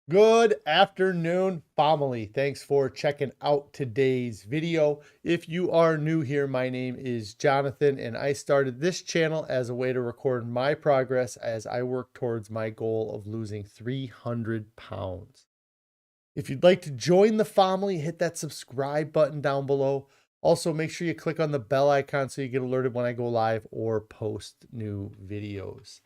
Good afternoon, family. Thanks for checking out today's video. If you are new here, my name is Jonathan, and I started this channel as a way to record my progress as I work towards my goal of losing 300 pounds. If you'd like to join the family, hit that subscribe button down below. Also, make sure you click on the bell icon so you get alerted when I go live or post new videos.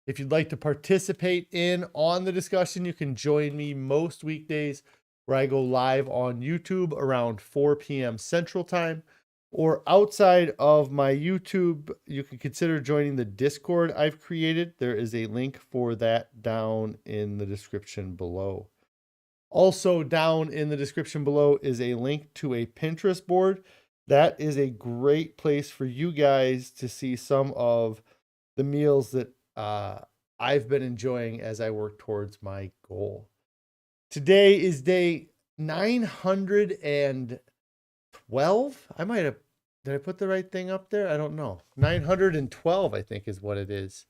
If you'd like to participate on the discussion, you can join me most weekdays where I go live on YouTube around 4 p.m. Central Time. Or outside of my YouTube, you can consider joining the Discord I've created. There is a link for that down in the description below. Also down in the description below is a link to a Pinterest board. That is a great place for you guys to see some of the meals that I've been enjoying as I work towards my goal. Today is day 912. Did I put the right thing up there? I don't know. 912, I think, is what it is.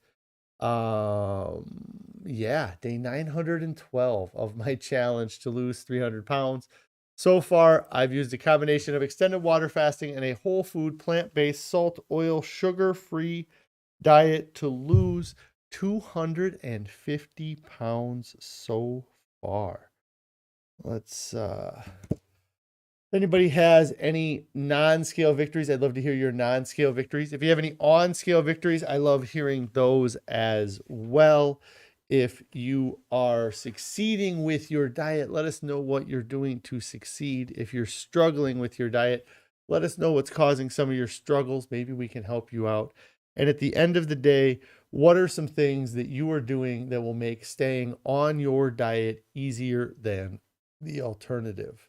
Yeah, day 912 of my challenge to lose 300 pounds. So far, I've used a combination of extended water fasting and a whole food, plant-based, salt, oil, sugar-free diet to lose 250 pounds so far. Let's if anybody has any non-scale victories, I'd love to hear your non-scale victories. If you have any on-scale victories, I love hearing those as well. If you are succeeding with your diet, let us know what you're doing to succeed. If you're struggling with your diet, let us know what's causing some of your struggles. Maybe we can help you out. And at the end of the day, what are some things that you are doing that will make staying on your diet easier than the alternative?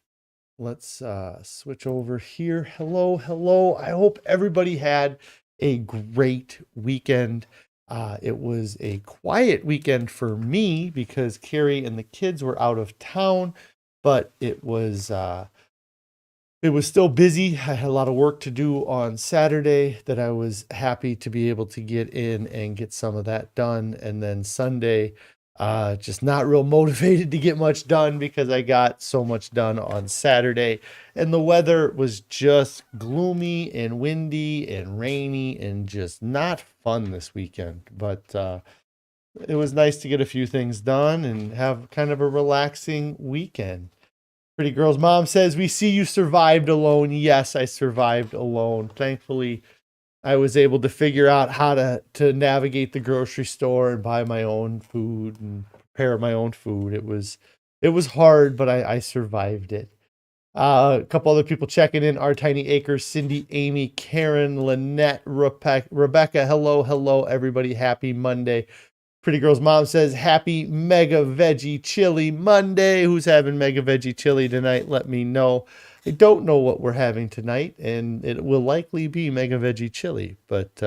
Let's switch over here. Hello. I hope everybody had a great weekend. It was a quiet weekend for me because Carrie and the kids were out of town, but it was still busy. I had a lot of work to do on Saturday that I was happy to be able to get in and get some of that done. And then Sunday, just not real motivated to get much done because I got so much done on Saturday. And the weather was just gloomy and windy and rainy and just not fun this weekend. But it was nice to get a few things done and have kind of a relaxing weekend. Pretty Girl's mom says, "We see you survived alone." Yes, I survived alone. Thankfully, I was able to figure out how to navigate the grocery store and buy my own food and prepare my own food. It was hard, but I survived it. A couple other people checking in: Our Tiny Acres, Cindy, Amy, Karen, Lynette, Rebecca. Hello, everybody. Happy Monday. Pretty Girl's mom says, "Happy Mega Veggie Chili Monday." Who's having Mega Veggie Chili tonight? Let me know. I don't know what we're having tonight, and it will likely be Mega Veggie Chili. But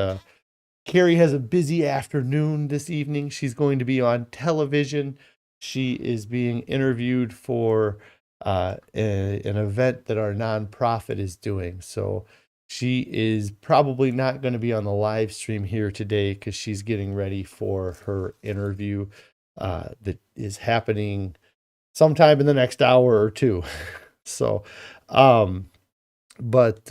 Carrie has a busy afternoon this evening. She's going to be on television. She is being interviewed for an event that our nonprofit is doing. So she is probably not going to be on the live stream here today because she's getting ready for her interview that is happening sometime in the next hour or two. So, let's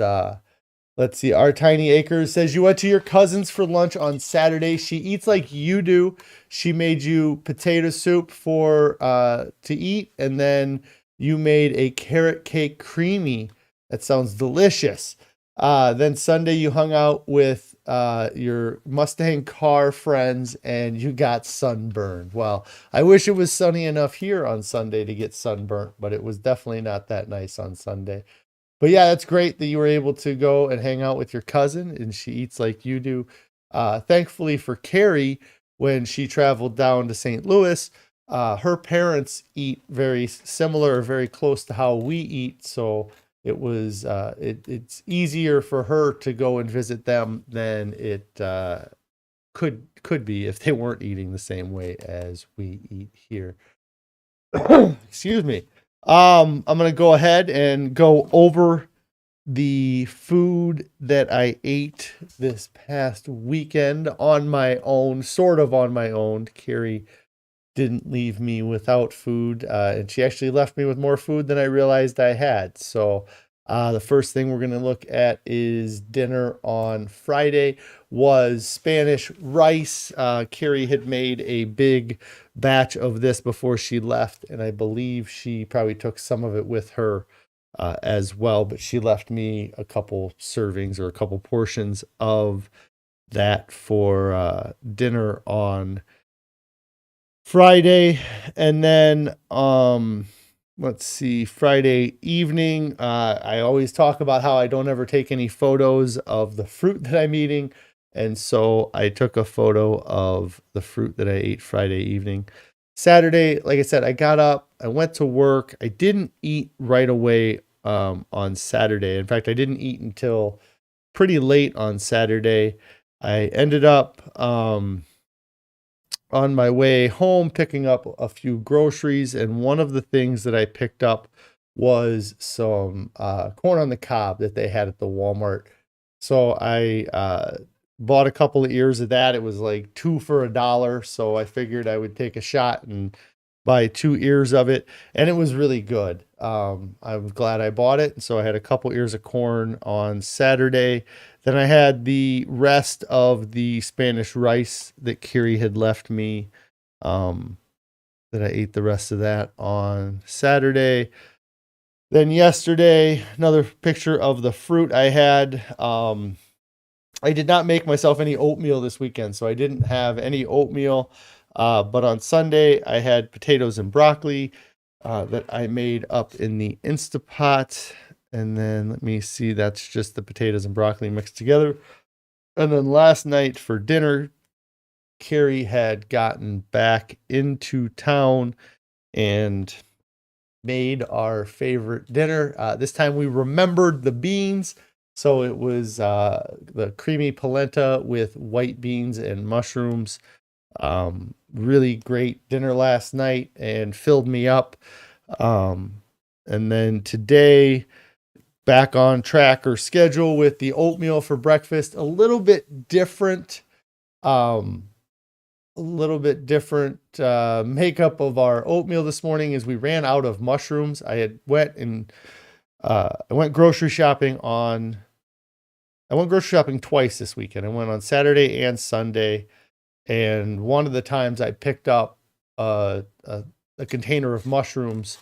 see. Our Tiny Acres says, "You went to your cousin's for lunch on Saturday. She eats like you do. She made you potato soup to eat, and then you made a carrot cake creamy. That sounds delicious. Then Sunday you hung out with your Mustang car friends and you got sunburned." Well, I wish it was sunny enough here on Sunday to get sunburnt, but it was definitely not that nice on Sunday. But yeah, that's great that you were able to go and hang out with your cousin and she eats like you do. Thankfully for Carrie, when she traveled down to St. Louis, her parents eat very similar or very close to how we eat. So it was it's easier for her to go and visit them than it could be if they weren't eating the same way as we eat here. Excuse me. I'm gonna go ahead and go over the food that I ate this past weekend on my own, sort of on my own. Carrie didn't leave me without food, and she actually left me with more food than I realized I had. So the first thing we're going to look at is dinner on Friday was Spanish rice. Carrie had made a big batch of this before she left, and I believe she probably took some of it with her as well, but she left me a couple servings or a couple portions of that for dinner on Friday. And then let's see, Friday evening, I always talk about how I don't ever take any photos of the fruit that I'm eating, and so I took a photo of the fruit that I ate Friday evening. Saturday, like I said, I got up, I went to work. I didn't eat right away on Saturday. In fact, I didn't eat until pretty late on Saturday. I ended up on my way home picking up a few groceries, and one of the things that I picked up was some corn on the cob that they had at the Walmart. So I bought a couple of ears of that. It was like 2 for $1, so I figured I would take a shot and buy 2 ears of it, and it was really good. I was glad I bought it. So I had a couple ears of corn on Saturday. Then I had the rest of the Spanish rice that Carrie had left me. That I ate the rest of that on Saturday. Then yesterday, another picture of the fruit I had. I did not make myself any oatmeal this weekend, so I didn't have any oatmeal. But on Sunday, I had potatoes and broccoli that I made up in the Instapot. And then let me see, that's just the potatoes and broccoli mixed together. And then last night for dinner, Carrie had gotten back into town and made our favorite dinner. This time we remembered the beans. So it was the creamy polenta with white beans and mushrooms. Really great dinner last night and filled me up. And then today, back on track or schedule with the oatmeal for breakfast. A little bit different makeup of our oatmeal this morning is we ran out of mushrooms. I went grocery shopping twice this weekend. I went on Saturday and Sunday, and one of the times I picked up a container of mushrooms,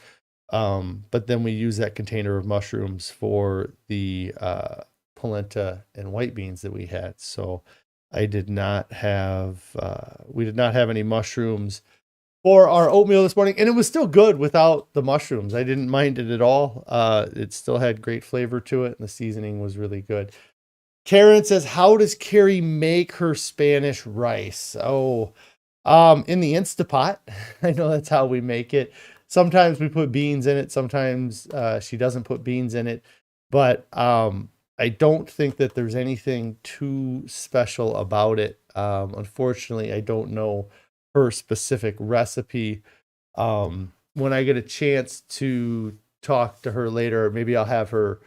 but then we used that container of mushrooms for the polenta and white beans that we had. So we did not have any mushrooms for our oatmeal this morning, and it was still good without the mushrooms. I didn't mind it at all. It still had great flavor to it, and the seasoning was really good. Karen says, how does Carrie make her Spanish rice? Oh, in the Instapot. I know that's how we make it. Sometimes we put beans in it. Sometimes she doesn't put beans in it. But I don't think that there's anything too special about it. Unfortunately, I don't know her specific recipe. When I get a chance to talk to her later, maybe I'll have her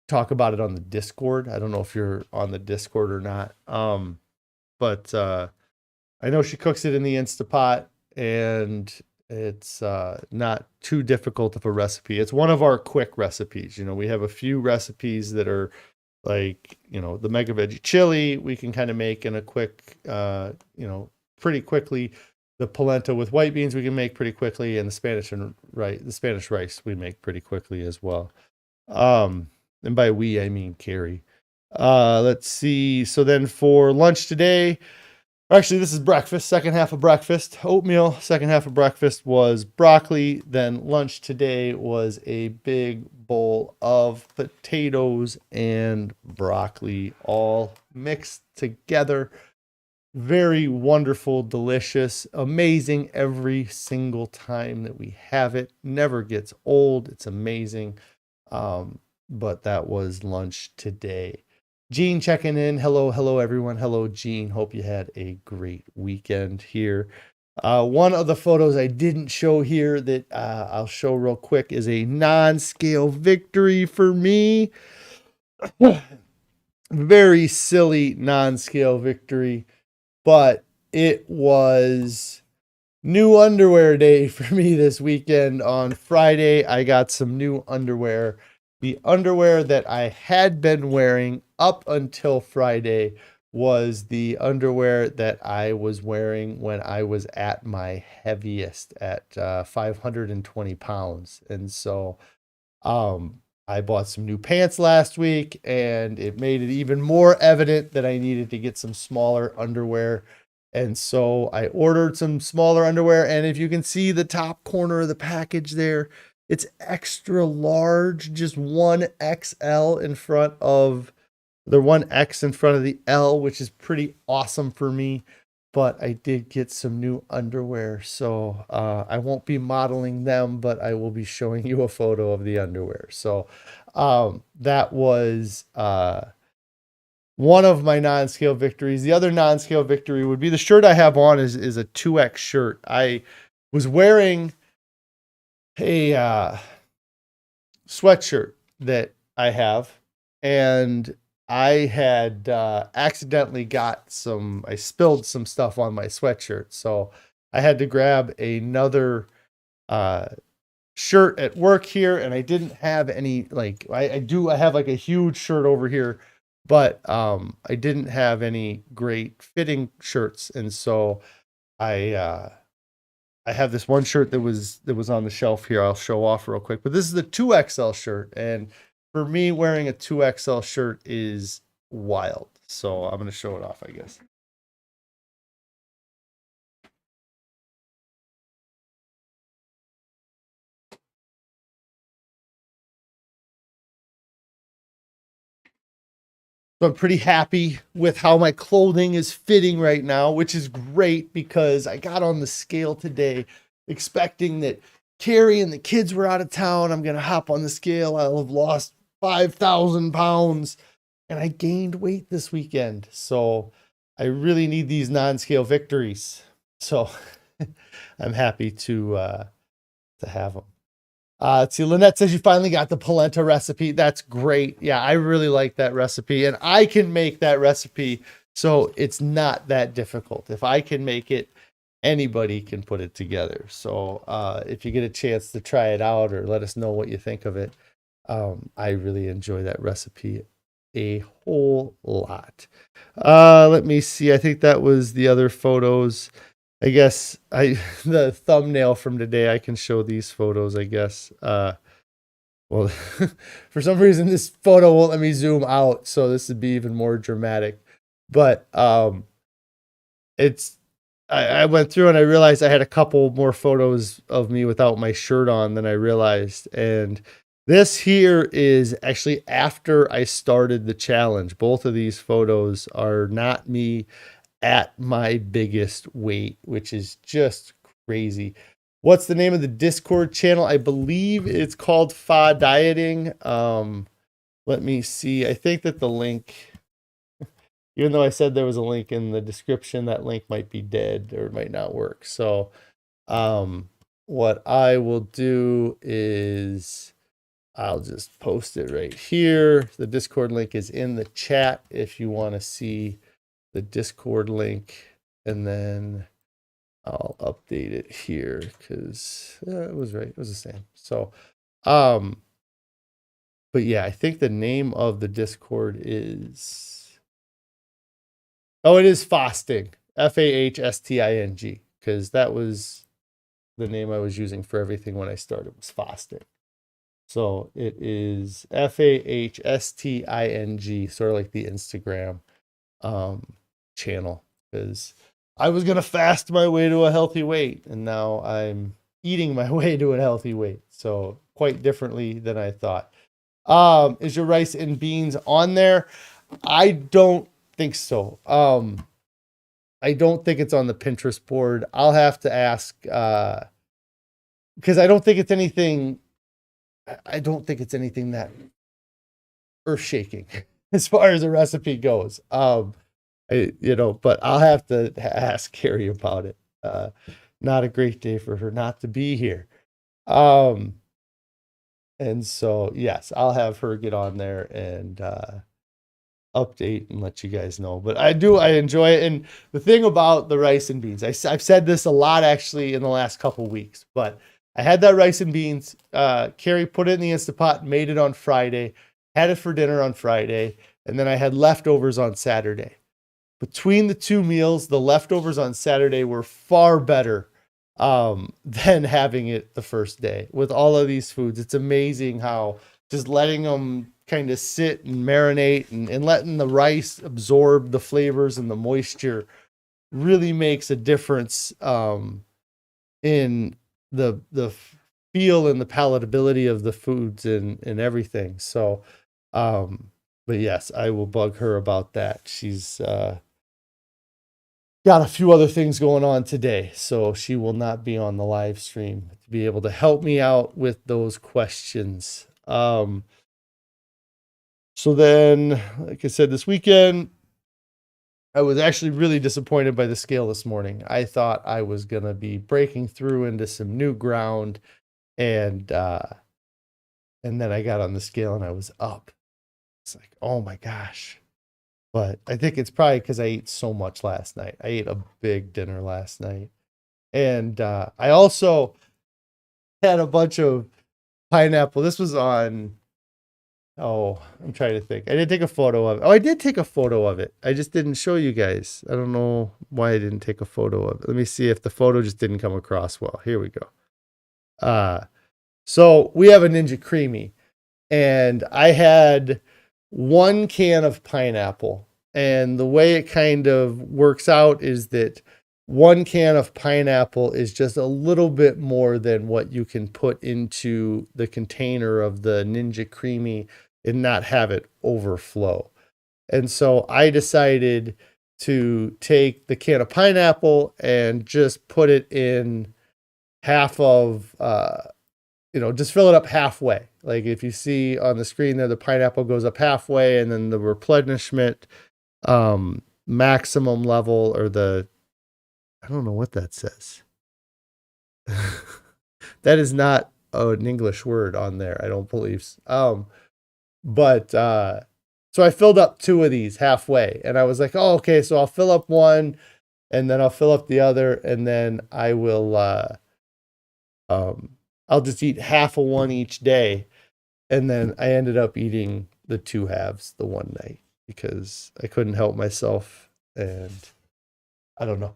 talk about it on the Discord. I don't know if you're on the Discord or not. But I know she cooks it in the Instapot, and it's not too difficult of a recipe. It's one of our quick recipes. We have a few recipes that are like, the mega veggie chili we can kind of make in a quick, pretty quickly. The polenta with white beans we can make pretty quickly, and the Spanish rice we make pretty quickly as well. And by we, I mean Carrie. Let's see. So then for lunch today, actually, this is breakfast, second half of breakfast. Oatmeal, second half of breakfast was broccoli. Then lunch today was a big bowl of potatoes and broccoli all mixed together. Very wonderful, delicious, amazing every single time that we have it. Never gets old. It's amazing. But that was lunch today. Gene checking in. Hello, everyone. Hello, Gene. Hope you had a great weekend here. One of the photos I didn't show here that I'll show real quick is a non-scale victory for me. Very silly non-scale victory, but it was new underwear day for me this weekend. On Friday, I got some new underwear. The underwear that I had been wearing up until Friday was the underwear that I was wearing when I was at my heaviest at 520 pounds. And so I bought some new pants last week, and it made it even more evident that I needed to get some smaller underwear. And so I ordered some smaller underwear. And if you can see the top corner of the package there, it's extra large, just 1XL in front of the 1X in front of the L, which is pretty awesome for me. But I did get some new underwear. So I won't be modeling them, but I will be showing you a photo of the underwear. So that was one of my non-scale victories. The other non-scale victory would be the shirt I have on is a 2X shirt. I was wearing a sweatshirt that I have, and I had accidentally I spilled some stuff on my sweatshirt. So I had to grab another shirt at work here, and I didn't have any, I have like a huge shirt over here, but I didn't have any great fitting shirts. And so I have this one shirt that was on the shelf here. I'll show off real quick, but this is the 2XL shirt. And for me, wearing a 2XL shirt is wild. So I'm going to show it off, I guess. So I'm pretty happy with how my clothing is fitting right now, which is great because I got on the scale today expecting that Carrie and the kids were out of town. I'm going to hop on the scale. I'll have lost 5,000 pounds, and I gained weight this weekend. So I really need these non-scale victories. So I'm happy to have them. Let's see, Lynette says you finally got the polenta recipe. That's great. Yeah, I really like that recipe, and I can make that recipe, so it's not that difficult. If I can make it, anybody can put it together. So if you get a chance to try it out or let us know what you think of it, I really enjoy that recipe a whole lot. Let me see. I think that was the other photos. I guess the thumbnail from today, I can show these photos, I guess. Well, for some reason, this photo won't let me zoom out, so this would be even more dramatic. But I went through and I realized I had a couple more photos of me without my shirt on than I realized. And this here is actually after I started the challenge. Both of these photos are not me at my biggest weight, which is just crazy. What's the name of the Discord channel? I believe it's called Fa Dieting. Let me see. I think that the link, even though I said there was a link in the description, that link might be dead or it might not work. So what I will do is I'll just post it right here. The Discord link is in the chat if you want to see the Discord link, and then I'll update it here because it was right. It was the same. So, but yeah, I think the name of the Discord is, it is Fasting, FAHSTING, because that was the name I was using for everything when I started, was Fasting. So it is FAHSTING, sort of like the Instagram channel, because I was gonna fast my way to a healthy weight, and now I'm eating my way to a healthy weight. So quite differently than I thought. Is your rice and beans on there? I don't think so. I don't think it's on the Pinterest board. I'll have to ask because I don't think it's anything. I don't think it's anything that earth-shaking as far as the recipe goes. But I'll have to ask Carrie about it. Not a great day for her not to be here. And so, yes, I'll have her get on there and update and let you guys know. But I enjoy it. And the thing about the rice and beans, I've said this a lot actually in the last couple weeks, but I had that rice and beans. Carrie put it in the Instapot, made it on Friday, had it for dinner on Friday, and then I had leftovers on Saturday. Between the two meals, the leftovers on Saturday were far better than having it the first day. With all of these foods, it's amazing how just letting them kind of sit and marinate and letting the rice absorb the flavors and the moisture really makes a difference in the feel and the palatability of the foods and everything. So, but yes, I will bug her about that. She's got a few other things going on today, so she will not be on the live stream to be able to help me out with those questions. So then, like I said, this weekend, I was actually really disappointed by the scale this morning. I thought I was going to be breaking through into some new ground, and then I got on the scale and I was up. It's like, oh my gosh. But I think it's probably because I ate so much last night. I ate a big dinner last night. And I also had a bunch of pineapple. This was on, I'm trying to think. I didn't take a photo of it. Oh, I did take a photo of it. I just didn't show you guys. I don't know why I didn't take a photo of it. Let me see if the photo just didn't come across well. Here we go. So we have a Ninja Creamy. And I had 1 can of pineapple. And the way it kind of works out is that 1 can of pineapple is just a little bit more than what you can put into the container of the Ninja Creamy and not have it overflow. And so I decided to take the can of pineapple and just put it in half of, just fill it up halfway. Like if you see on the screen there, the pineapple goes up halfway, and then the replenishment maximum level, or I don't know what that says. That is not an English word on there, I don't believe. So I filled up 2 of these halfway, and I was like, oh, okay, so I'll fill up one, and then I'll fill up the other, and then I will, I'll just eat half of one each day. And then I ended up eating the 2 halves the one night because I couldn't help myself. And I don't know.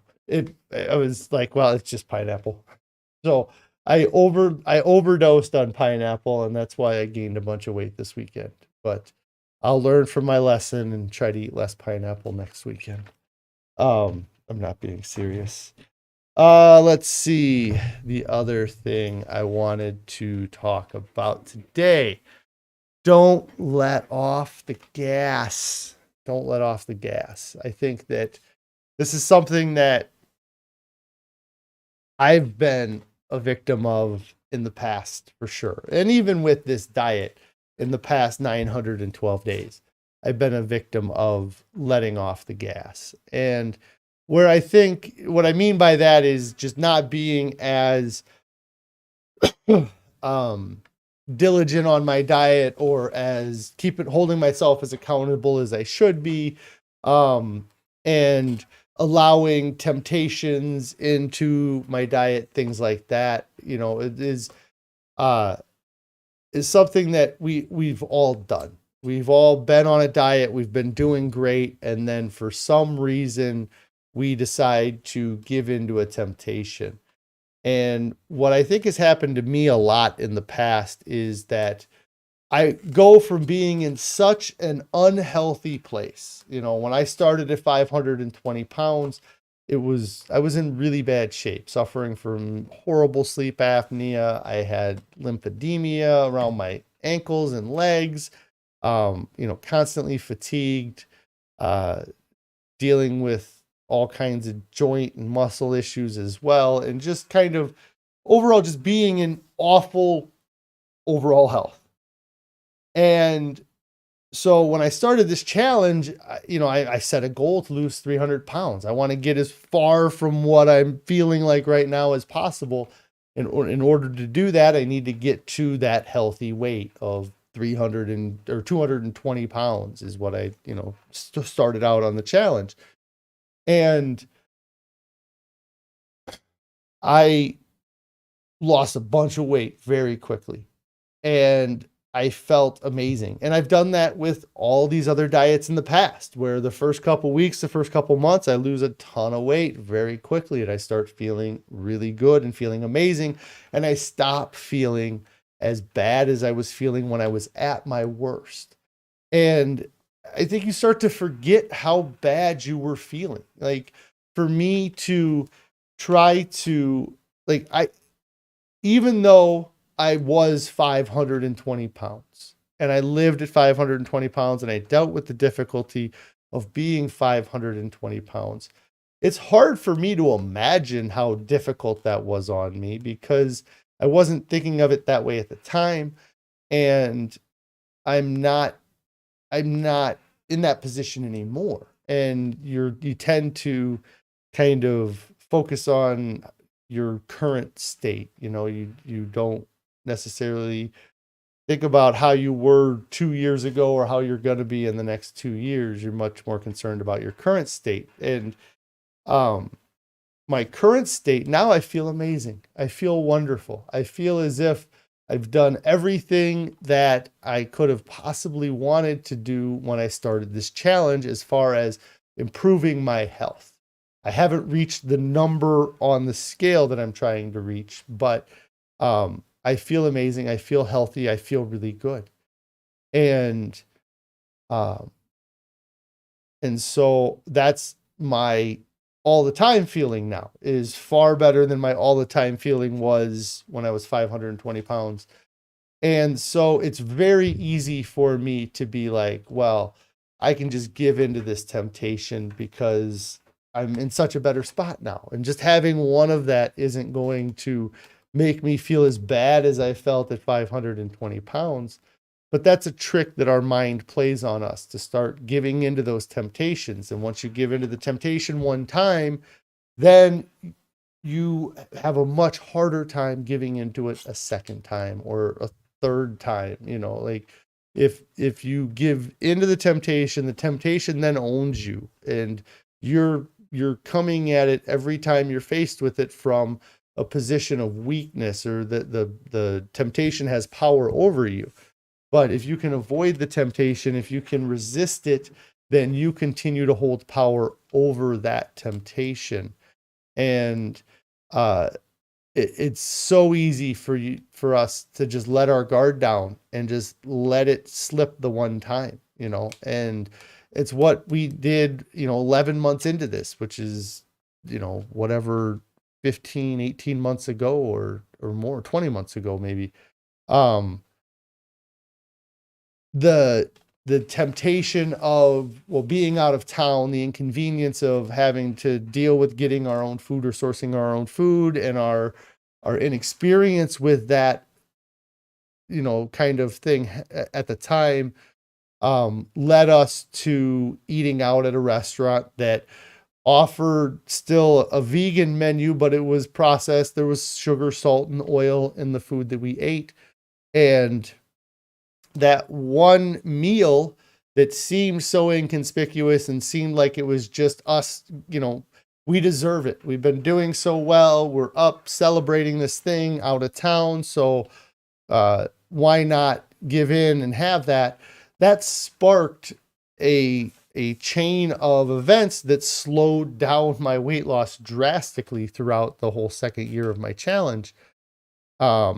I was like, well, it's just pineapple. So I overdosed on pineapple, and that's why I gained a bunch of weight this weekend. But I'll learn from my lesson and try to eat less pineapple next weekend. I'm not being serious. Let's see. The other thing I wanted to talk about today. Don't let off the gas. Don't let off the gas. I think that this is something that I've been a victim of in the past for sure. And even with this diet in the past 912 days, I've been a victim of letting off the gas. And where I think what I mean by that is just not being as diligent on my diet, or as holding myself as accountable as I should be, and allowing temptations into my diet, things like that. It is something that we've all done. We've all been on a diet. We've been doing great, and then for some reason we decide to give into a temptation. And what I think has happened to me a lot in the past is that I go from being in such an unhealthy place. When I started at 520 pounds, I was in really bad shape, suffering from horrible sleep apnea. I had lymphedema around my ankles and legs, constantly fatigued, dealing with all kinds of joint and muscle issues as well. And just kind of overall, just being in awful overall health. And so when I started this challenge, I set a goal to lose 300 pounds. I want to get as far from what I'm feeling like right now as possible. In order to do that, I need to get to that healthy weight of or 220 pounds is what I, started out on the challenge. And I lost a bunch of weight very quickly. And I felt amazing. And I've done that with all these other diets in the past, where the first couple weeks, the first couple months, I lose a ton of weight very quickly and I start feeling really good and feeling amazing. And I stop feeling as bad as I was feeling when I was at my worst. And I think you start to forget how bad you were feeling. Like, for me to try to, even though I was 520 pounds and I lived at 520 pounds and I dealt with the difficulty of being 520 pounds, it's hard for me to imagine how difficult that was on me because I wasn't thinking of it that way at the time. And I'm not in that position anymore. And you tend to kind of focus on your current state. You don't necessarily think about how you were 2 years ago or how you're going to be in the next 2 years. You're much more concerned about your current state. And my current state, now I feel amazing. I feel wonderful. I feel as if I've done everything that I could have possibly wanted to do when I started this challenge as far as improving my health. I haven't reached the number on the scale that I'm trying to reach, but I feel amazing. I feel healthy. I feel really good. And so that's my all the time feeling now, is far better than my all the time feeling was when I was 520 pounds. And so it's very easy for me to be like, well, I can just give into this temptation because I'm in such a better spot now. And just having one of that isn't going to make me feel as bad as I felt at 520 pounds. But that's a trick that our mind plays on us, to start giving into those temptations. And once you give into the temptation one time, then you have a much harder time giving into it a second time or a third time. Like, if you give into the temptation then owns you, and you're coming at it every time you're faced with it from a position of weakness, or the temptation has power over you. But if you can avoid the temptation, if you can resist it, then you continue to hold power over that temptation. And it's so easy for us to just let our guard down and just let it slip the one time, and it's what we did, 11 months into this, which is, whatever, 15, 18 months ago or more, 20 months ago, maybe. The temptation of, being out of town, the inconvenience of having to deal with getting our own food or sourcing our own food, and our inexperience with that, kind of thing at the time, led us to eating out at a restaurant that offered still a vegan menu, but it was processed. There was sugar, salt, and oil in the food that we ate. And that one meal that seemed so inconspicuous and seemed like it was just us, we deserve it. We've been doing so well. We're up celebrating this thing out of town. So why not give in and have that? That sparked a chain of events that slowed down my weight loss drastically throughout the whole second year of my challenge. But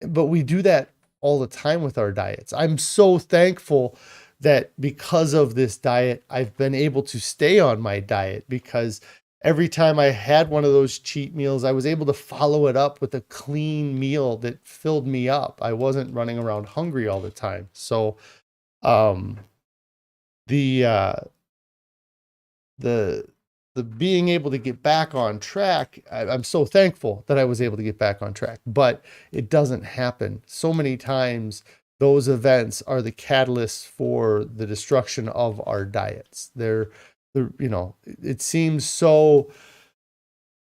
we do that all the time with our diets. I'm so thankful that because of this diet, I've been able to stay on my diet, because every time I had one of those cheat meals, I was able to follow it up with a clean meal that filled me up. I wasn't running around hungry all the time. So, the being able to get back on track, I'm so thankful that I was able to get back on track, but it doesn't happen. So many times those events are the catalysts for the destruction of our diets. It seems so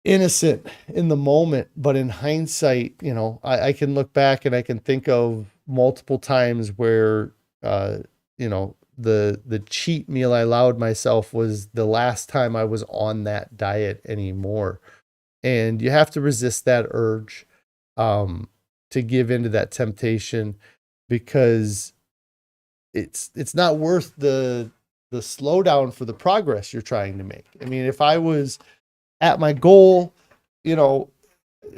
innocent in the moment, but in hindsight, I can look back and I can think of multiple times where, you know, the cheat meal I allowed myself was the last time I was on that diet anymore. And you have to resist that urge, to give into that temptation, because it's not worth the slowdown for the progress you're trying to make. I mean, if I was at my goal, you know,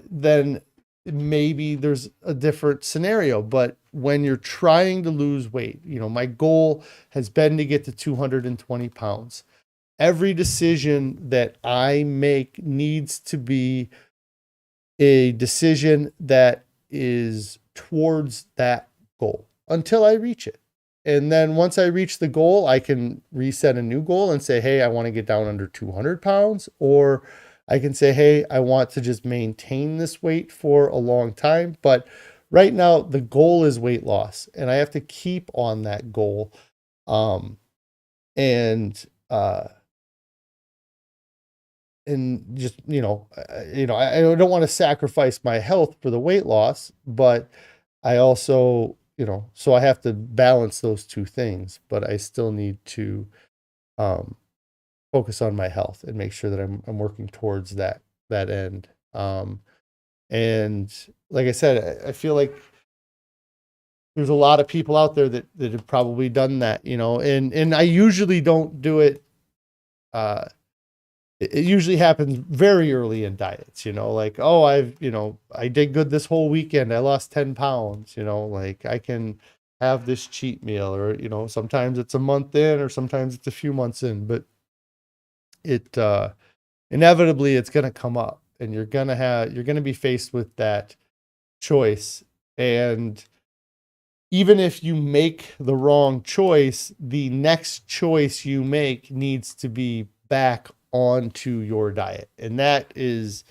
then maybe there's a different scenario. But when you're trying to lose weight, you know, my goal has been to get to 220 pounds. Every decision that I make needs to be a decision that is towards that goal until I reach it. And then once I reach the goal, I can reset a new goal and say, hey, I want to get down under 200 pounds. Or I can say, hey, I want to just maintain this weight for a long time. But right now, the goal is weight loss, and I have to keep on that goal. And just, I don't want to sacrifice my health for the weight loss, but I also, so I have to balance those two things, but I still need to focus on my health and make sure that I'm working towards that end. And like I said, I feel like there's a lot of people out there that have probably done that, and I usually don't do it. It usually happens very early in diets, like, oh, I did good this whole weekend. I lost 10 pounds, like I can have this cheat meal, or, sometimes it's a month in, or sometimes it's a few months in, but inevitably it's going to come up, and you're going to be faced with that choice. And even if you make the wrong choice, the next choice you make needs to be back onto your diet. And that is,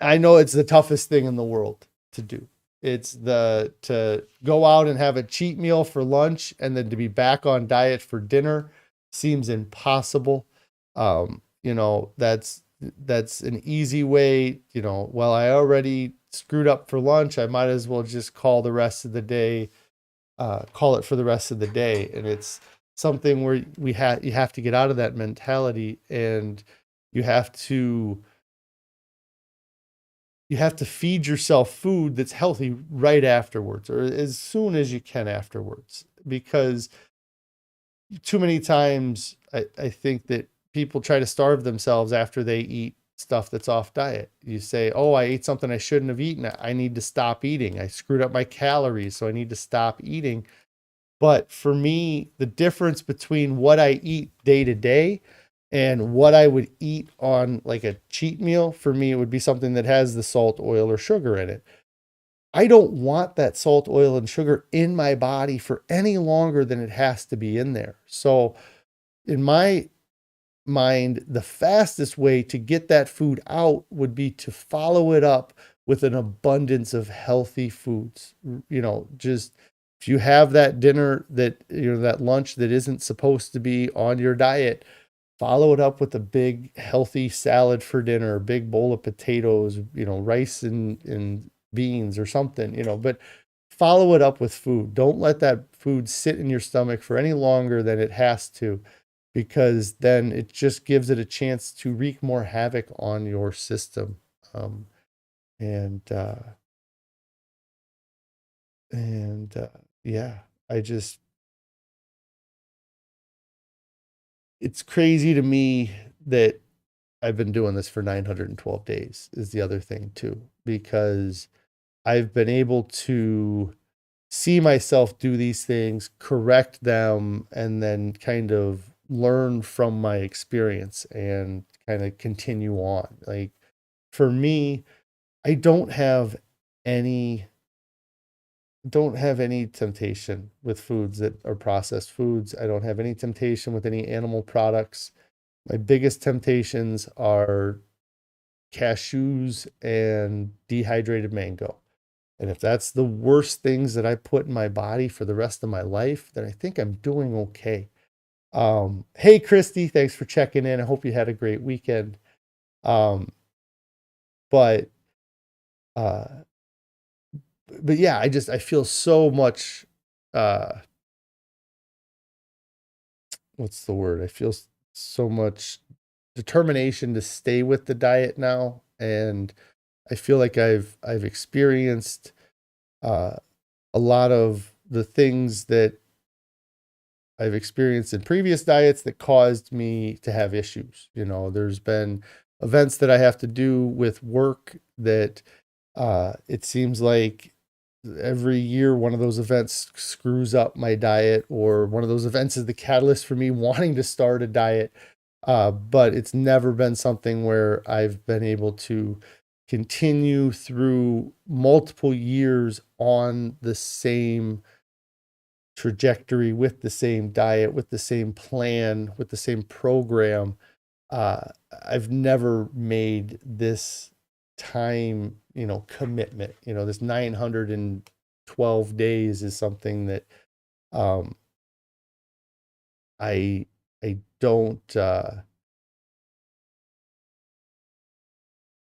I know it's the toughest thing in the world to do. It's to go out and have a cheat meal for lunch and then to be back on diet for dinner seems impossible. That's an easy way, well, I already screwed up for lunch, I might as well just call it for the rest of the day. And it's something where you have to get out of that mentality, and you have to feed yourself food that's healthy right afterwards, or as soon as you can afterwards, because too many times I think that people try to starve themselves after they eat stuff that's off diet. You say, oh, I ate something I shouldn't have eaten. I need to stop eating. I screwed up my calories, so I need to stop eating. But for me, the difference between what I eat day to day and what I would eat on like a cheat meal, for me, it would be something that has the salt, oil, or sugar in it. I don't want that salt, oil, and sugar in my body for any longer than it has to be in there. So in my mind, the fastest way to get that food out would be to follow it up with an abundance of healthy foods. Just if you have that dinner that lunch that isn't supposed to be on your diet, follow it up with a big healthy salad for dinner, a big bowl of potatoes, rice and beans or something, but follow it up with food. Don't let that food sit in your stomach for any longer than it has to, because then it just gives it a chance to wreak more havoc on your system. Yeah, it's crazy to me that I've been doing this for 912 days is the other thing too, because I've been able to see myself do these things, correct them, and then kind of learn from my experience and kind of continue on. Like for me, I don't have any temptation with foods that are processed foods. I don't have any temptation with any animal products. My biggest temptations are cashews and dehydrated mango. And if that's the worst things that I put in my body for the rest of my life, then I think I'm doing okay. Hey, Christy, thanks for checking in. I hope you had a great weekend. But but yeah, I feel so much, what's the word? I feel so much determination to stay with the diet now. And I feel like I've experienced, a lot of the things that I've experienced in previous diets that caused me to have issues. There's been events that I have to do with work that, it seems like every year one of those events screws up my diet, or one of those events is the catalyst for me wanting to start a diet. But it's never been something where I've been able to continue through multiple years on the same trajectory, with the same diet, with the same plan, with the same program. Uh, I've never made this time, commitment. This 912 days is something that, um, I I don't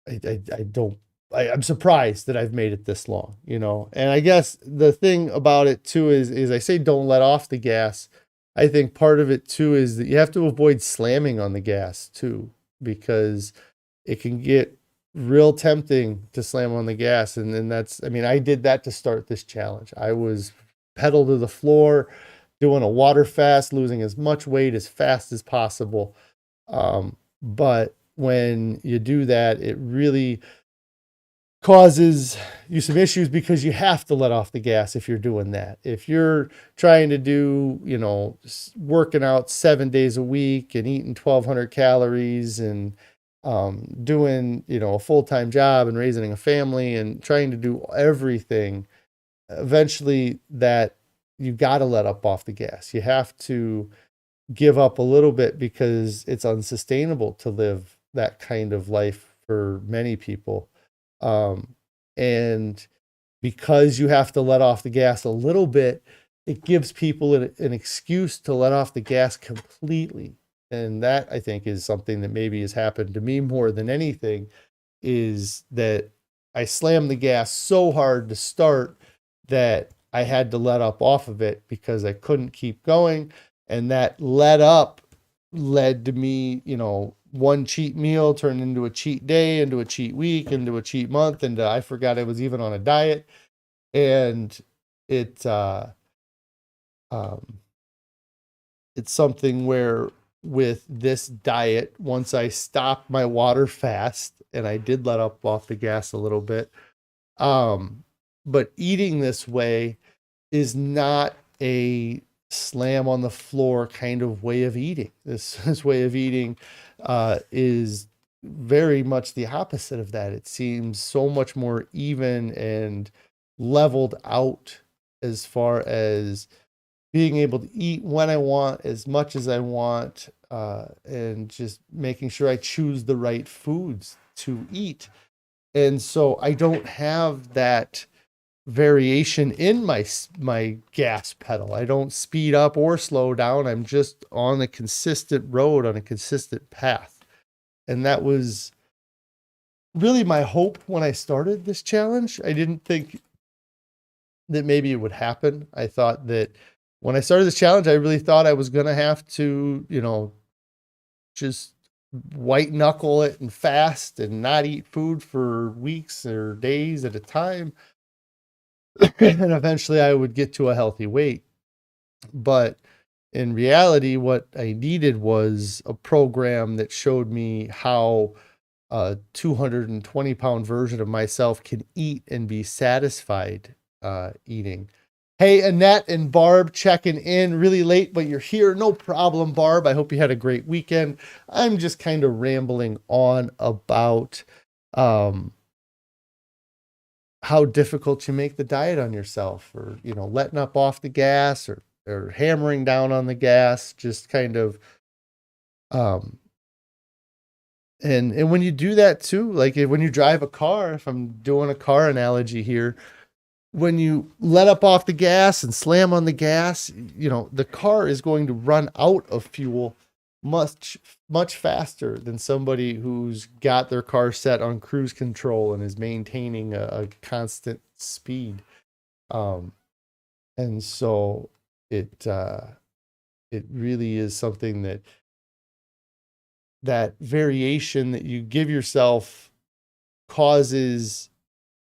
I don't I'm surprised that I've made it this long, And I guess the thing about it too is I say don't let off the gas. I think part of it too is that you have to avoid slamming on the gas too, because it can get real tempting to slam on the gas. And then I did that to start this challenge. I was pedal to the floor, doing a water fast, losing as much weight as fast as possible. But when you do that, it really causes you some issues, because you have to let off the gas if you're doing that. If you're trying to do, working out 7 days a week and eating 1,200 calories and, doing, a full-time job and raising a family and trying to do everything, eventually that you got to let up off the gas. You have to give up a little bit, because it's unsustainable to live that kind of life for many people. And because you have to let off the gas a little bit, it gives people an excuse to let off the gas completely. And that, I think, is something that maybe has happened to me more than anything, is that I slammed the gas so hard to start that I had to let up off of it because I couldn't keep going. And that led to me, one cheat meal turned into a cheat day, into a cheat week, into a cheat month, and I forgot I was even on a diet. And it it's something where, with this diet, once I stopped my water fast, and I did let up off the gas a little bit, but eating this way is not a slam on the floor kind of way of eating. This way of eating is very much the opposite of that. It seems so much more even and leveled out, as far as being able to eat when I want, as much as I want, and just making sure I choose the right foods to eat. And so I don't have that variation in my gas pedal. I don't speed up or slow down. I'm just on a consistent road, on a consistent path. And that was really my hope when I started this challenge. I didn't think that maybe it would happen. I thought that when I started this challenge, I really thought I was going to have to, just white knuckle it and fast and not eat food for weeks or days at a time. And eventually I would get to a healthy weight. But in reality, what I needed was a program that showed me how a 220-pound version of myself can eat and be satisfied eating. Hey, Annette and Barb checking in really late, but you're here. No problem, Barb. I hope you had a great weekend. I'm just kind of rambling on about how difficult you make the diet on yourself, or, letting up off the gas, or hammering down on the gas, just kind of, and when you do that too, like when you drive a car, if I'm doing a car analogy here, when you let up off the gas and slam on the gas, the car is going to run out of fuel much, much faster than somebody who's got their car set on cruise control and is maintaining a constant speed. Um, and so it really is something that variation that you give yourself causes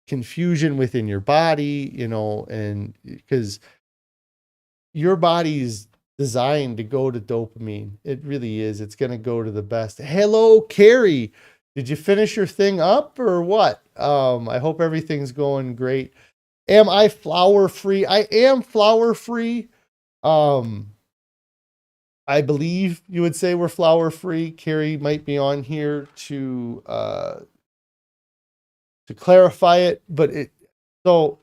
confusion within your body, and because your body's designed to go to dopamine. It really is. It's going to go to the best. Hello, Carrie. Did you finish your thing up or what? I hope everything's going great. Am I flour free? I am flour free. I believe you would say we're flour free. Carrie might be on here to clarify it, but so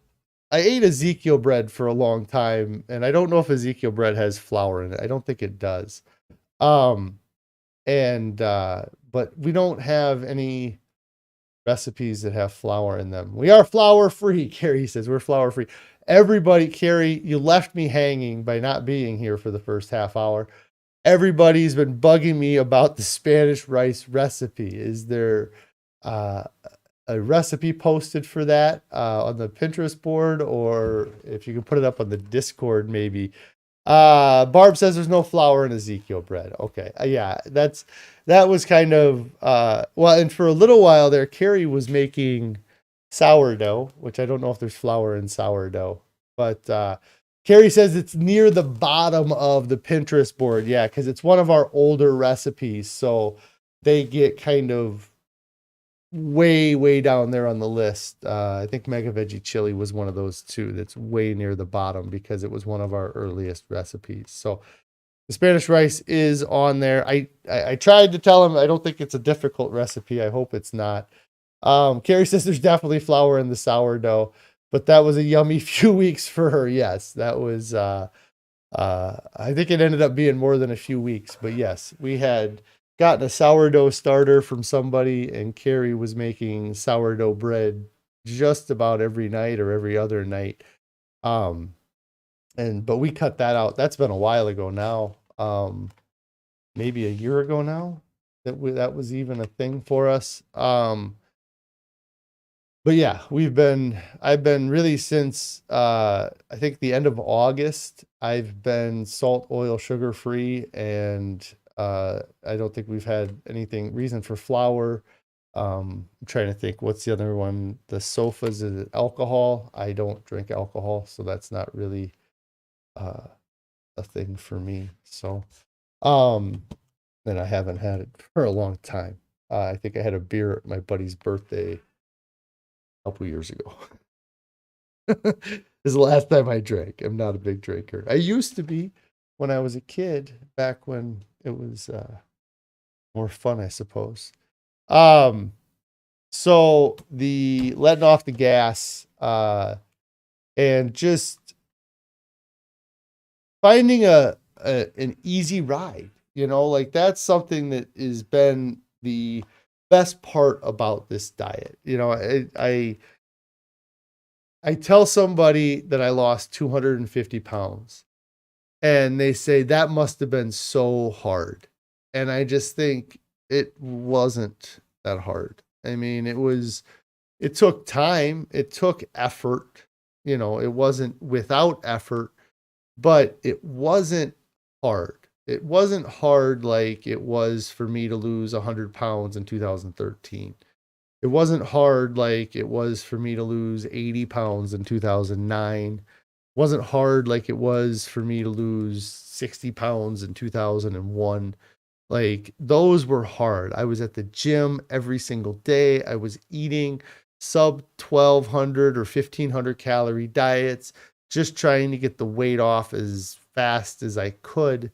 I ate Ezekiel bread for a long time, and I don't know if Ezekiel bread has flour in it. I don't think it does. But we don't have any recipes that have flour in them. We are flour free, Carrie says. We're flour free. Everybody, Carrie, you left me hanging by not being here for the first half hour. Everybody's been bugging me about the Spanish rice recipe. Is there a recipe posted for that on the Pinterest board, or if you can put it up on the Discord, maybe? Barb says there's no flour in Ezekiel bread. Okay. Yeah, that was kind of, well, and for a little while there, Carrie was making sourdough, which I don't know if there's flour in sourdough, but Carrie says it's near the bottom of the Pinterest board. Yeah, because it's one of our older recipes. So they get kind of way down there on the list. I think Mega Veggie Chili was one of those too. That's way near the bottom because it was one of our earliest recipes. So the Spanish rice is on there. I tried to tell him I don't think it's a difficult recipe. I hope it's not. Carrie says there's definitely flour in the sourdough, but that was a yummy few weeks for her. Yes, that was. I think it ended up being more than a few weeks, but yes, we had gotten a sourdough starter from somebody, and Carrie was making sourdough bread just about every night or every other night. But we cut that out. That's been a while ago now. Maybe a year ago now that was even a thing for us. But yeah, I've been really since, I think the end of August, I've been salt, oil, sugar free. And, I don't think we've had reason for flour. I'm trying to think, what's the other one? The sofas, is it alcohol? I don't drink alcohol, so that's not really, a thing for me. So, and I haven't had it for a long time. I think I had a beer at my buddy's birthday couple years ago. This is the last time I drank. I'm not a big drinker. I used to be when I was a kid, back when it was more fun, I suppose. So the letting off the gas and just finding an easy ride, like that's something that has been the best part about this diet. I tell somebody that I lost 250 pounds and they say that must have been so hard. And I just think it wasn't that hard. I mean, it took time, it took effort, it wasn't without effort, but it wasn't hard. It wasn't hard like it was for me to lose 100 pounds in 2013. It wasn't hard like it was for me to lose 80 pounds in 2009. It wasn't hard like it was for me to lose 60 pounds in 2001. Like, those were hard. I was at the gym every single day. I was eating sub 1,200 or 1,500 calorie diets, just trying to get the weight off as fast as I could.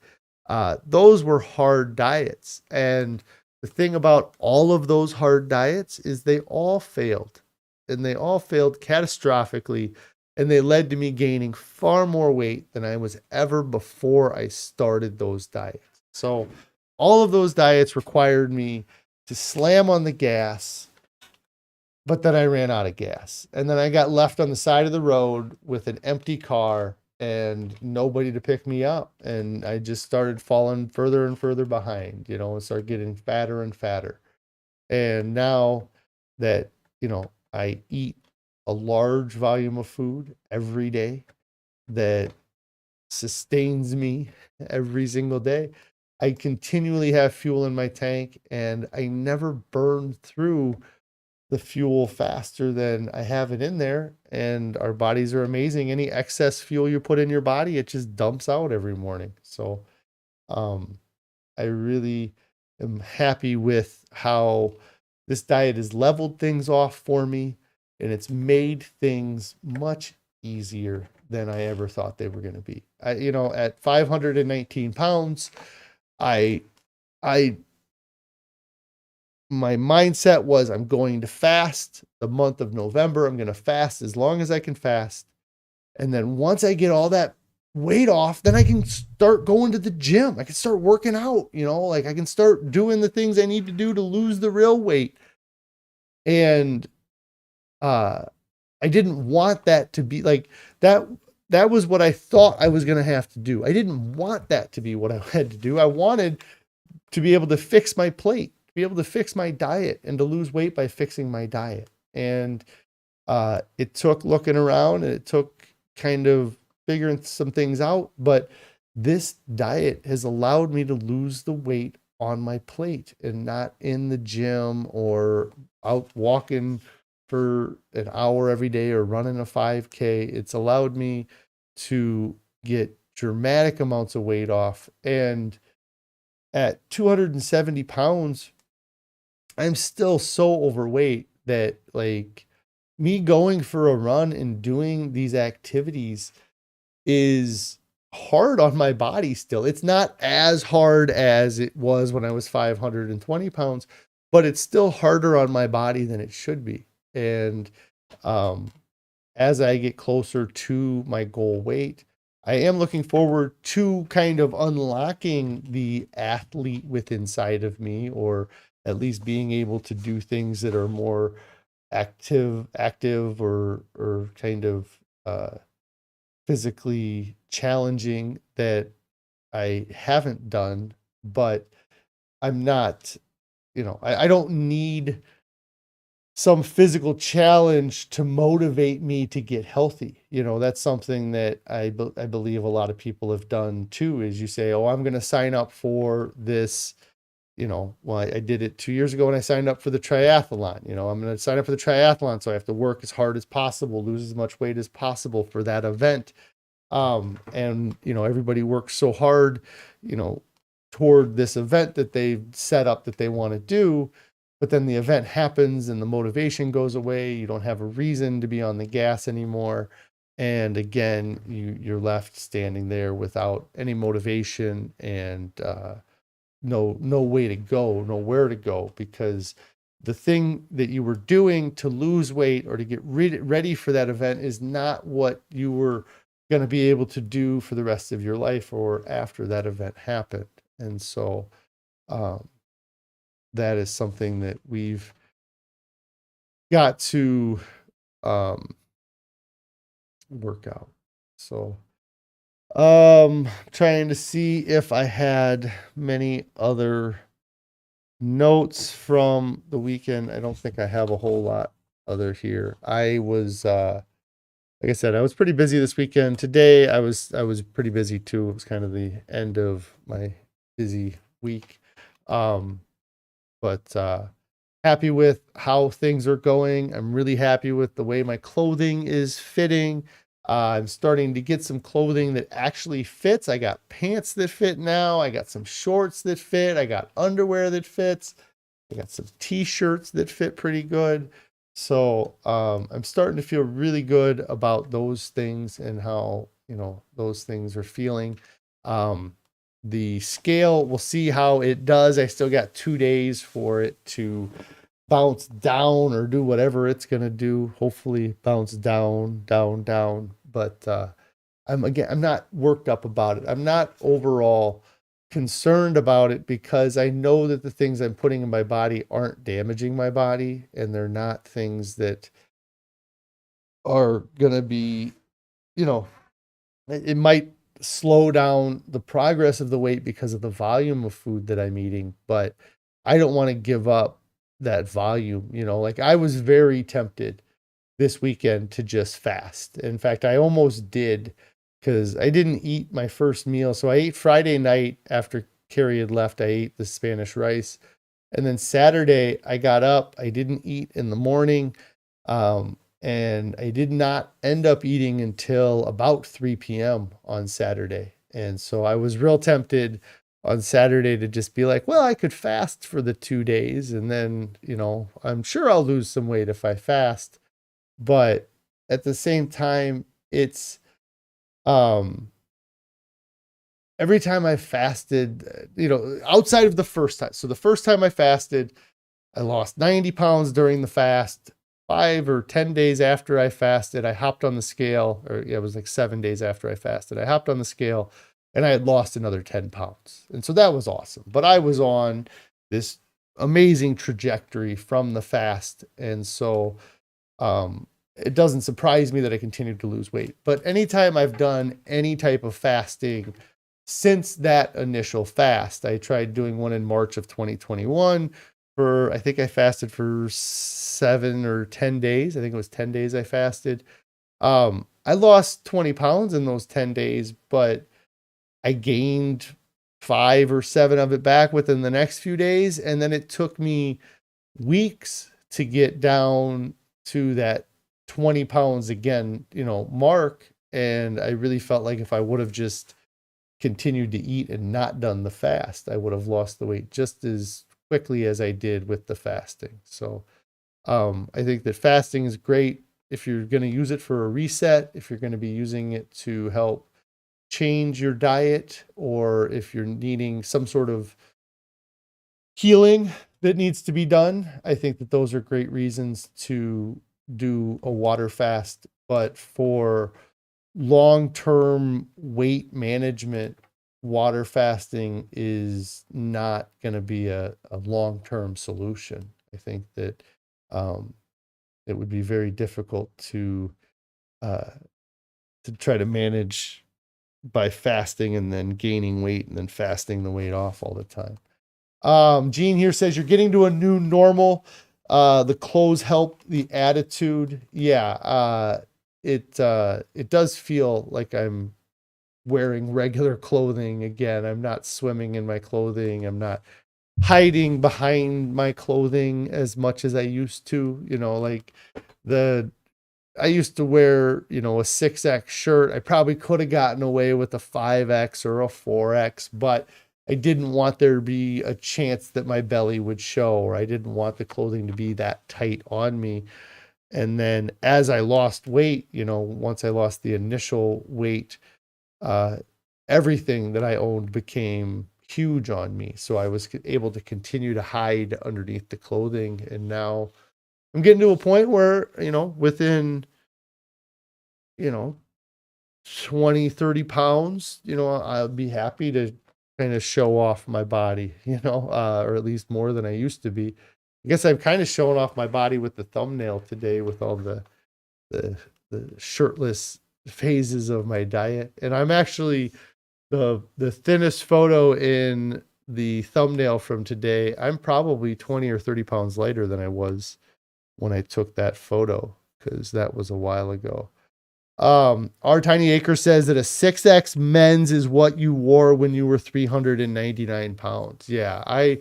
Those were hard diets. And the thing about all of those hard diets is they all failed, and they all failed catastrophically. And they led to me gaining far more weight than I was ever before I started those diets. So all of those diets required me to slam on the gas, but then I ran out of gas. And then I got left on the side of the road with an empty car and nobody to pick me up. And I just started falling further and further behind, and started getting fatter and fatter. And now that, I eat a large volume of food every day that sustains me every single day. I continually have fuel in my tank, and I never burn through the fuel faster than I have it in there. And our bodies are amazing. Any excess fuel you put in your body, it just dumps out every morning. So I really am happy with how this diet has leveled things off for me, and it's made things much easier than I ever thought they were going to be. At 519 pounds, I my mindset was I'm going to fast the month of November. I'm going to fast as long as I can fast. And then once I get all that weight off, then I can start going to the gym. I can start working out, like I can start doing the things I need to do to lose the real weight. And I didn't want that to be like that. That was what I thought I was going to have to do. I didn't want that to be what I had to do. I wanted to be able to fix my plate, to be able to fix my diet, and to lose weight by fixing my diet. And it took looking around, and it took kind of figuring some things out, but this diet has allowed me to lose the weight on my plate and not in the gym or out walking for an hour every day or running a 5K. It's allowed me to get dramatic amounts of weight off. And at 270 pounds, I'm still so overweight that like me going for a run and doing these activities is hard on my body still. It's not as hard as it was when I was 520 pounds, but it's still harder on my body than it should be. And as I get closer to my goal weight, I am looking forward to kind of unlocking the athlete within inside of me, or at least being able to do things that are more active or kind of physically challenging that I haven't done. But I'm not, I don't need some physical challenge to motivate me to get healthy. That's something that I believe a lot of people have done too, is you say, oh, I'm going to sign up for this. Well, I did it 2 years ago when I signed up for the triathlon. I'm going to sign up for the triathlon, so I have to work as hard as possible, lose as much weight as possible for that event. And everybody works so hard, toward this event that they've set up that they want to do. But then the event happens and the motivation goes away. You don't have a reason to be on the gas anymore. And again, you're left standing there without any motivation and no way to go, nowhere to go, because the thing that you were doing to lose weight or to get ready for that event is not what you were going to be able to do for the rest of your life or after that event happened. And so that is something that we've got to work out. So trying to see if I had many other notes from the weekend. I don't think I have a whole lot other here. I was like I said, I was pretty busy this weekend. Today I was pretty busy too. It was kind of the end of my busy week. But happy with how things are going. I'm really happy with the way my clothing is fitting. I'm starting to get some clothing that actually fits. I got pants that fit now. I got some shorts that fit. I got underwear that fits. I got some t-shirts that fit pretty good. So I'm starting to feel really good about those things and how, those things are feeling. The scale, we'll see how it does. I still got 2 days for it to bounce down or do whatever it's going to do. Hopefully bounce down. But I'm not worked up about it. I'm not overall concerned about it because I know that the things I'm putting in my body aren't damaging my body, and they're not things that are going to be, it might slow down the progress of the weight because of the volume of food that I'm eating, but I don't want to give up that volume. Like I was very tempted this weekend to just fast. In fact, I almost did, because I didn't eat my first meal. So I ate Friday night after Carrie had left. I ate the Spanish rice. And then Saturday, I got up. I didn't eat in the morning. And I did not end up eating until about 3 p.m. on Saturday. And so I was real tempted on Saturday to just be like, well, I could fast for the 2 days. And then, I'm sure I'll lose some weight if I fast. But at the same time, it's, every time I fasted, outside of the first time. So the first time I fasted, I lost 90 pounds during the fast. 5 or 10 days after I fasted, I hopped on the scale, or it was like 7 days after I fasted. I hopped on the scale and I had lost another 10 pounds. And so that was awesome. But I was on this amazing trajectory from the fast. And so, it doesn't surprise me that I continued to lose weight. But anytime I've done any type of fasting since that initial fast, I tried doing one in March of 2021 I think I fasted for 7 or 10 days. I think it was 10 days I fasted. I lost 20 pounds in those 10 days, but I gained 5 or 7 of it back within the next few days. And then it took me weeks to get down to that 20 pounds again, mark. And I really felt like if I would have just continued to eat and not done the fast, I would have lost the weight just as quickly as I did with the fasting. So I think that fasting is great if you're going to use it for a reset, if you're going to be using it to help change your diet, or if you're needing some sort of healing that needs to be done. I think that those are great reasons to do a water fast. But for long-term weight management, water fasting is not going to be a long-term solution. I think that it would be very difficult to try to manage by fasting and then gaining weight and then fasting the weight off all the time. Gene here says you're getting to a new normal. The clothes help the attitude. Yeah. It does feel like I'm wearing regular clothing again. I'm not swimming in my clothing. I'm not hiding behind my clothing as much as I used to. I used to wear, a 6X shirt. I probably could have gotten away with a 5X or a 4X, but I didn't want there to be a chance that my belly would show, or I didn't want the clothing to be that tight on me. And then as I lost weight, once I lost the initial weight, everything that I owned became huge on me. So I was able to continue to hide underneath the clothing. And now I'm getting to a point where, within, 20, 30 pounds, I'll be happy to kind of show off my body, or at least more than I used to be. I guess I'm kind of showing off my body with the thumbnail today with all the shirtless phases of my diet. And I'm actually the thinnest photo in the thumbnail from today. I'm probably 20 or 30 pounds lighter than I was when I took that photo, because that was a while ago. Our Tiny Acre says that a 6X men's is what you wore when you were 399 pounds. Yeah, I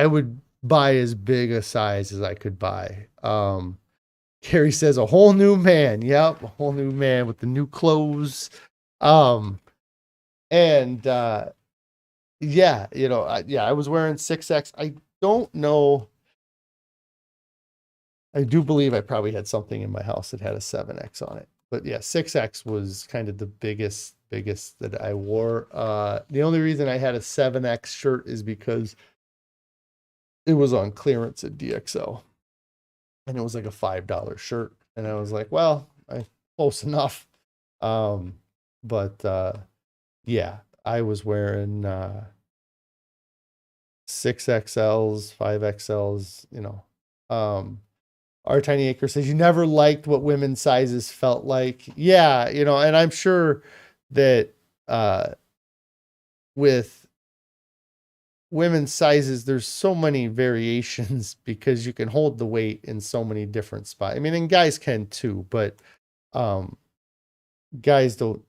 would buy as big a size as I could buy. Carrie says a whole new man. Yep, a whole new man with the new clothes. I was wearing 6X. I don't know. I do believe I probably had something in my house that had a 7X on it. But yeah, 6X was kind of the biggest that I wore. The only reason I had a 7X shirt is because it was on clearance at DXL. And it was like a $5 shirt. And I was like, well, I'm close enough. I was wearing 6XLs, 5XLs, Our Tiny Acre says you never liked what women's sizes felt like. Yeah, and I'm sure that with women's sizes, there's so many variations because you can hold the weight in so many different spots. I mean, and guys can too, but um, guys don't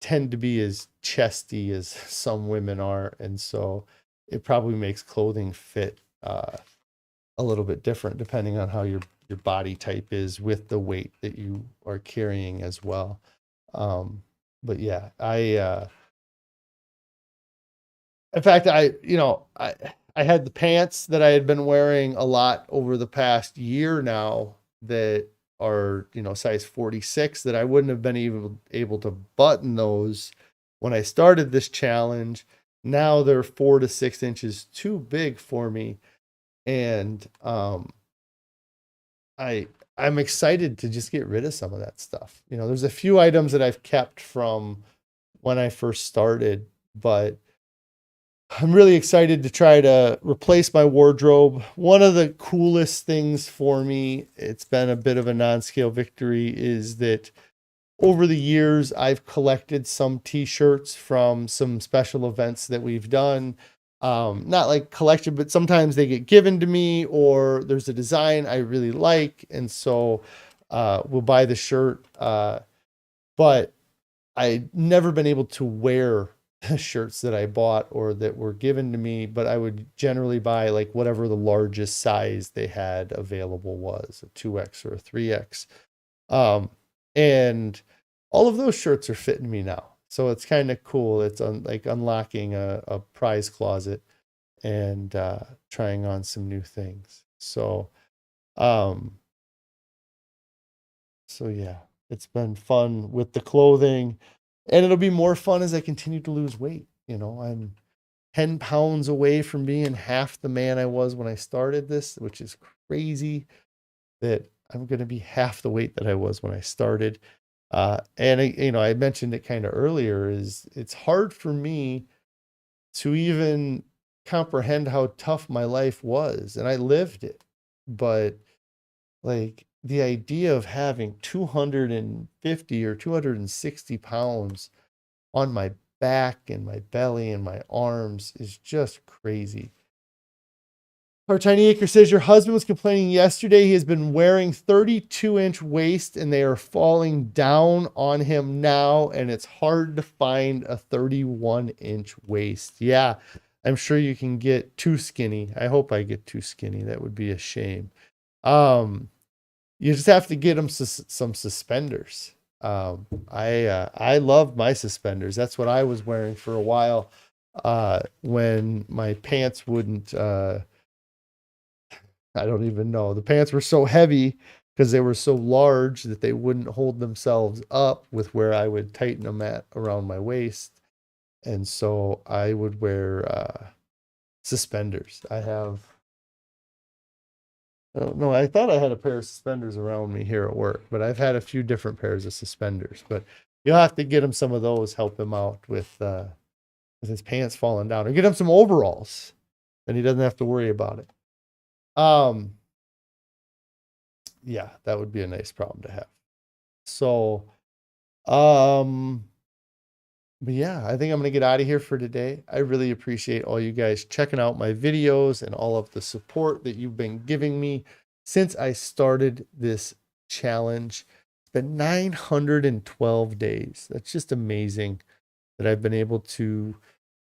tend to be as chesty as some women are, and so it probably makes clothing fit a little bit different depending on how your body type is with the weight that you are carrying as well. But yeah, in fact, I had the pants that I had been wearing a lot over the past year now that are, size 46, that I wouldn't have been able to button those when I started this challenge. Now they're 4 to 6 inches too big for me. And I'm excited to just get rid of some of that stuff. There's a few items that I've kept from when I first started, but I'm really excited to try to replace my wardrobe. One of the coolest things for me, it's been a bit of a non-scale victory, is that over the years, I've collected some t-shirts from some special events that we've done. Not like collection, but sometimes they get given to me, or there's a design I really like, and so we'll buy the shirt. But I've never been able to wear shirts that I bought or that were given to me, but I would generally buy like whatever the largest size they had available was, a 2X or a 3X. And all of those shirts are fitting me now. So it's kind of cool. It's like unlocking a prize closet and trying on some new things. So yeah, it's been fun with the clothing. And it'll be more fun as I continue to lose weight. I'm 10 pounds away from being half the man I was when I started this, which is crazy that I'm going to be half the weight that I was when I started. And I mentioned it kind of earlier, is it's hard for me to even comprehend how tough my life was. And I lived it, but like the idea of having 250 or 260 pounds on my back and my belly and my arms is just crazy. Our Tiny Acre says, your husband was complaining yesterday he has been wearing 32-inch waist and they are falling down on him now, and it's hard to find a 31-inch waist. Yeah, I'm sure you can get too skinny. I hope I get too skinny. That would be a shame. You just have to get them some suspenders. I love my suspenders. That's what I was wearing for a while when my pants wouldn't. I don't even know. The pants were so heavy because they were so large that they wouldn't hold themselves up with where I would tighten them at around my waist, and so I would wear suspenders. I don't know. I thought I had a pair of suspenders around me here at work, but I've had a few different pairs of suspenders. But you'll have to get him some of those, help him out with his pants falling down, or get him some overalls, and he doesn't have to worry about it. Yeah, that would be a nice problem to have. So, but yeah, I think I'm going to get out of here for today. I really appreciate all you guys checking out my videos and all of the support that you've been giving me since I started this challenge. It's been 912 days. That's just amazing that I've been able to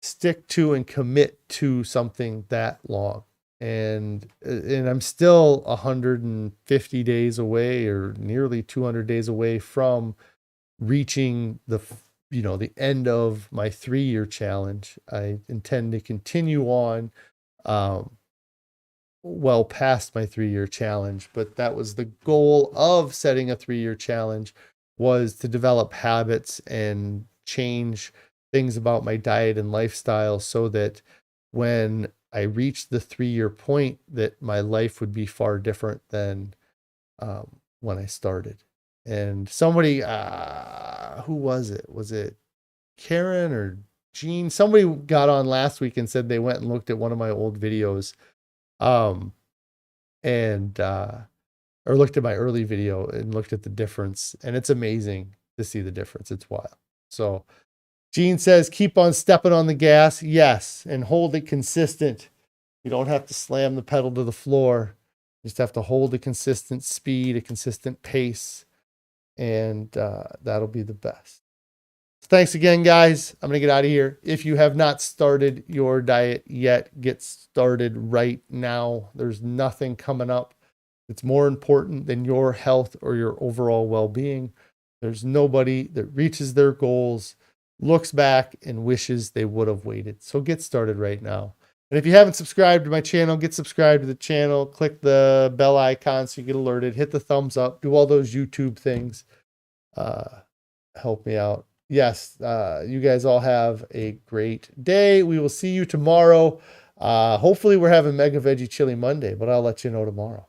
stick to and commit to something that long. And I'm still 150 days away, or nearly 200 days away from reaching the end of my 3-year challenge. I intend to continue on well past my 3-year challenge, but that was the goal of setting a 3-year challenge, was to develop habits and change things about my diet and lifestyle so that when I reached the 3-year point, that my life would be far different than when I started. And somebody, who was it? Was it Karen or Jean? Somebody got on last week and said they went and looked at one of my old videos, and or looked at my early video and looked at the difference. And it's amazing to see the difference. It's wild. So Gene says, keep on stepping on the gas. Yes, and hold it consistent. You don't have to slam the pedal to the floor. You just have to hold a consistent speed, a consistent pace, and that'll be the best. So thanks again, guys. I'm going to get out of here. If you have not started your diet yet, get started right now. There's nothing coming up that's more important than your health or your overall well-being. There's nobody that reaches their goals, looks back, and wishes they would have waited. So get started right now. And if you haven't subscribed to my channel, get subscribed to the channel. Click the bell icon so you get alerted. Hit the thumbs up. Do all those YouTube things. Help me out. Yes, you guys all have a great day. We will see you tomorrow. Hopefully we're having Mega Veggie Chili Monday, but I'll let you know tomorrow.